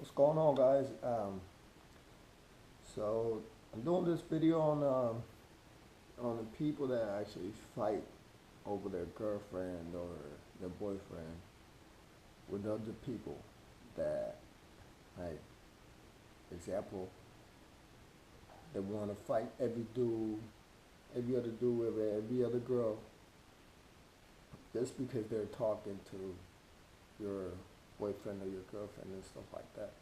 What's going on, guys? So I'm doing this video on the people that actually fight over their girlfriend or their boyfriend with other people. That, like, example, they want to fight every dude, every other dude with every other girl, just because they're talking to your boyfriend or your girlfriend and stuff like that.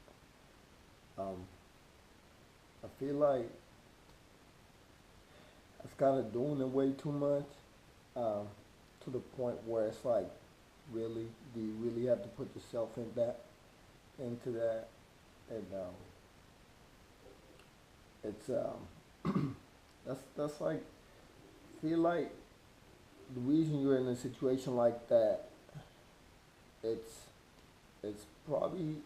Um, I feel like I've kind of doing it way too much, um, to the point where it's like, really, do you really have to put yourself into that? And it's that's like, feel like the reason you're in a situation like that, it's it's probably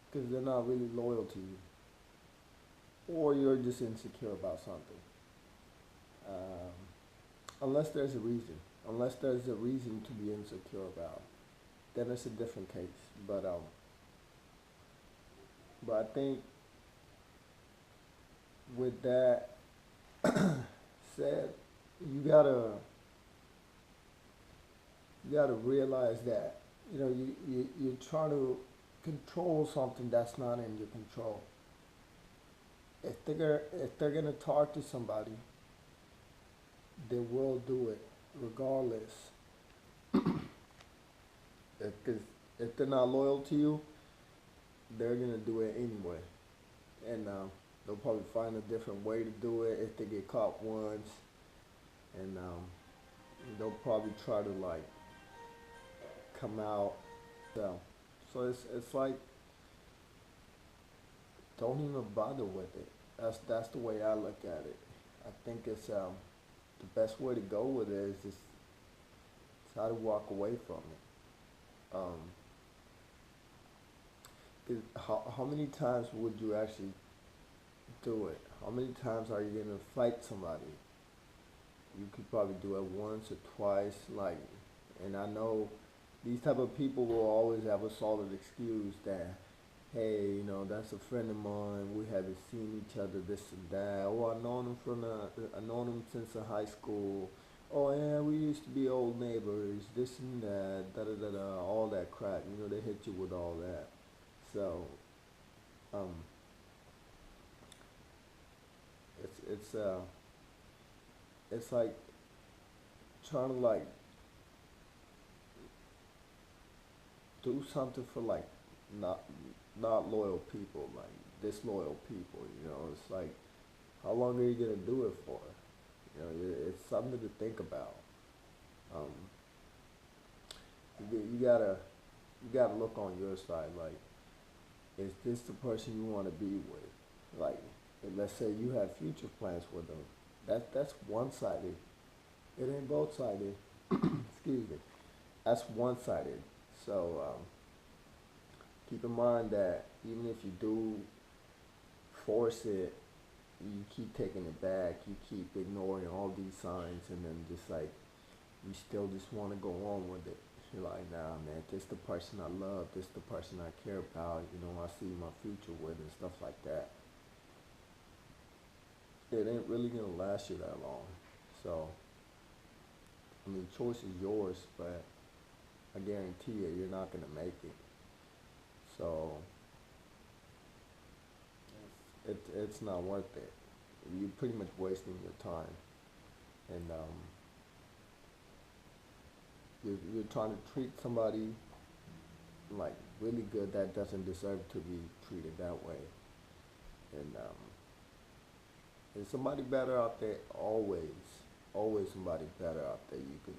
because they're not really loyal to you, or you're just insecure about something. Um, unless there's a reason, unless there's a reason to be insecure about, then it's a different case. But I think with that said, you gotta you gotta realize that you're trying to control something that's not in your control. If they're gonna talk to somebody, they will do it regardless. Because if they're not loyal to you, they're gonna do it anyway, and they'll probably find a different way to do it if they get caught once, and they'll probably try to like come out. So it's like, don't even bother with it. That's the way I look at it. I think it's the best way to go with it is just try to walk away from it. Um, how many times would you actually do it? How many times are you gonna fight somebody? You could probably do it once or twice, like, and I know these type of people will always have a solid excuse that, hey, that's a friend of mine. We haven't seen each other, this and that. Oh, I known him since high school. Oh yeah, we used to be old neighbors. This and that, da da da da, all that crap. They hit you with all that. So, um, it's it's like trying to like do something for like not not loyal people, like disloyal people. It's like, how long are you gonna do it for? It's something to think about. Um, you gotta look on your side. Like, is this the person you want to be with? Like, let's say you have future plans with them. That's one sided. It ain't both sided. Excuse me. That's one sided. So keep in mind that even if you do force it, you keep taking it back. You keep ignoring all these signs, and then just like, you still just want to go on with it. You're like, nah, man, this the person I love. This the person I care about. I see my future with and stuff like that. It ain't really gonna last you that long. So, I mean, choice is yours, but I guarantee you, you're not gonna make it. So, it's not worth it. You're pretty much wasting your time, and you're trying to treat somebody like really good that doesn't deserve to be treated that way. And there's somebody better out there, always somebody better out there you could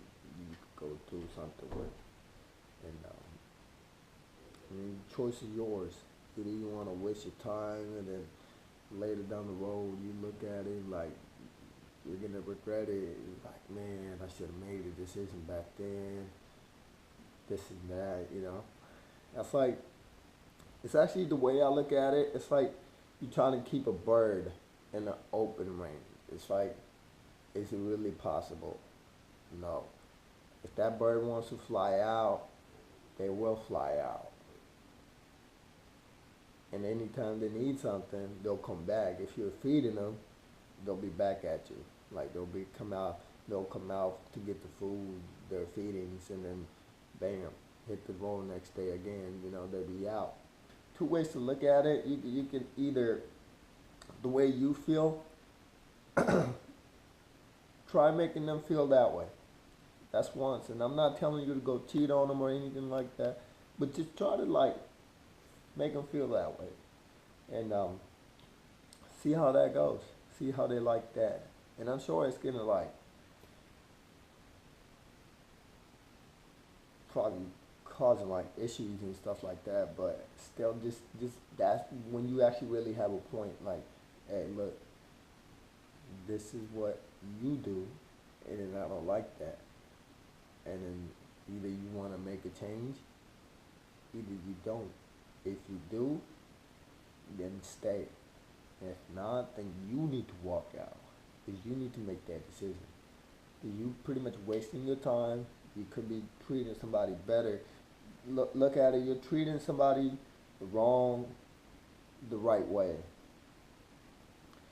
go through something with. And I mean, choice is yours. Either you want to waste your time, and then later down the road you look at it like you're gonna regret it. You're like, man, I should have made a decision back then. This and that. That's like, it's actually the way I look at it. It's like you're trying to keep a bird in an open range. It's like, is it really possible? No. If that bird wants to fly out, they will fly out. and anytime they need something, they'll come back. If you're feeding them, they'll be back at you. Like they'll come out to get the food, their feedings, and then bam, hit the road next day again. They'll be out. Two ways to look at it. You can either the way you feel, try making them feel that way. That's once, and I'm not telling you to go cheat on them or anything like that, but just try to like make them feel that way, and see how that goes. See how they like that, and I'm sure it's gonna like probably causing like issues and stuff like that, but still, just that's when you actually really have a point. Like, hey, look, this is what you do, and then I don't like that, and then either you want to make a change, either you don't. If you do, then stay. If not, then you need to walk out. Because you need to make that decision. You pretty much wasting your time. You could be treating somebody better. Look at it. You're treating somebody wrong, the right way.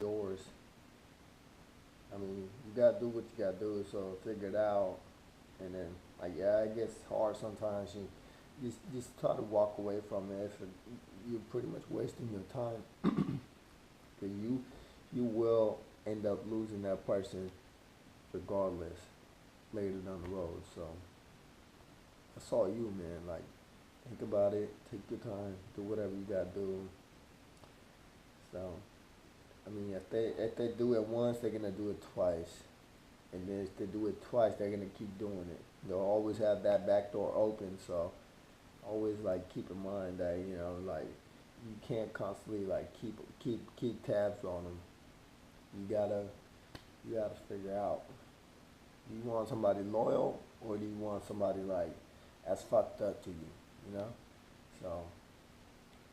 Yours. I mean, you gotta do what you gotta do. So figure it out. And then, like, yeah, it gets hard sometimes. You just try to walk away from it. If you're pretty much wasting your time, then you will end up losing that person regardless later down the road. So that's all you, man. Like, think about it, take your time, do whatever you gotta do. So I mean, if they do it once, they're gonna do it twice, and then if they do it twice, they're gonna keep doing it. They'll always have that back door open. So always like keep in mind that like you can't constantly like keep tabs on them. You gotta figure out, do you want somebody loyal, or do you want somebody like as fucked up to you? You know. So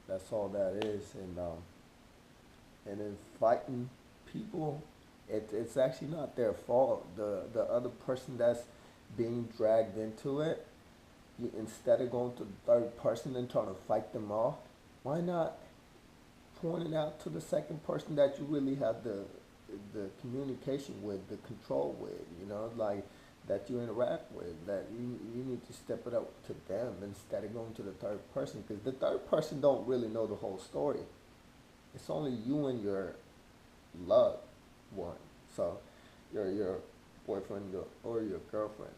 that's all that is, and then fighting people, it's actually not their fault. The other person that's being dragged into it, instead of going to the third person and trying to fight them off, why not point it out to the second person that you really have the communication with, the control with, like that you interact with, that you need to step it up to them instead of going to the third person, because the third person don't really know the whole story. It's only you and your loved one, so your boyfriend or your girlfriend.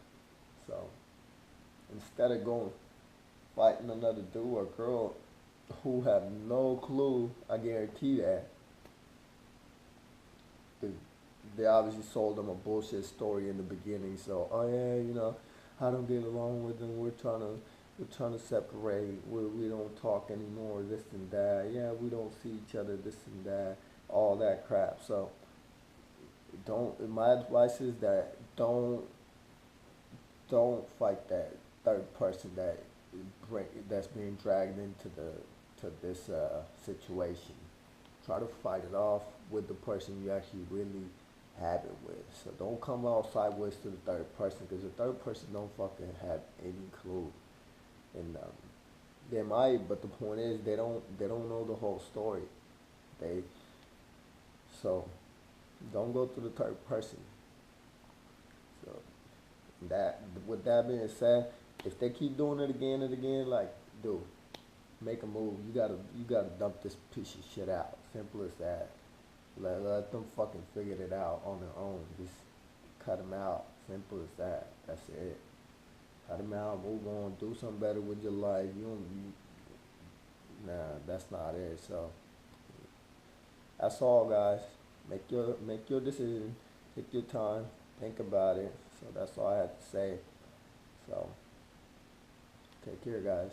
So instead of going fighting another dude or girl who have no clue, I guarantee that they, they obviously sold them a bullshit story in the beginning. So, oh yeah, I don't get along with them. We're trying to separate. We don't talk anymore. This and that. Yeah, we don't see each other. This and that. All that crap. So, don't. My advice is that don't fight that third person that's being dragged into to this situation. Try to fight it off with the person you actually really have it with. So don't come out sideways to the third person, because the third person don't fucking have any clue. And they might, but the point is they don't know the whole story. They so don't go to the third person. So that with that being said, if they keep doing it again and again, like, dude, make a move. You gotta dump this piece of shit out. Simple as that. Let them fucking figure it out on their own. Just cut them out. Simple as that. That's it. Cut them out. Move on. Do something better with your life. Nah, that's not it. So that's all, guys. Make your decision. Take your time. Think about it. So that's all I have to say. So take care, guys.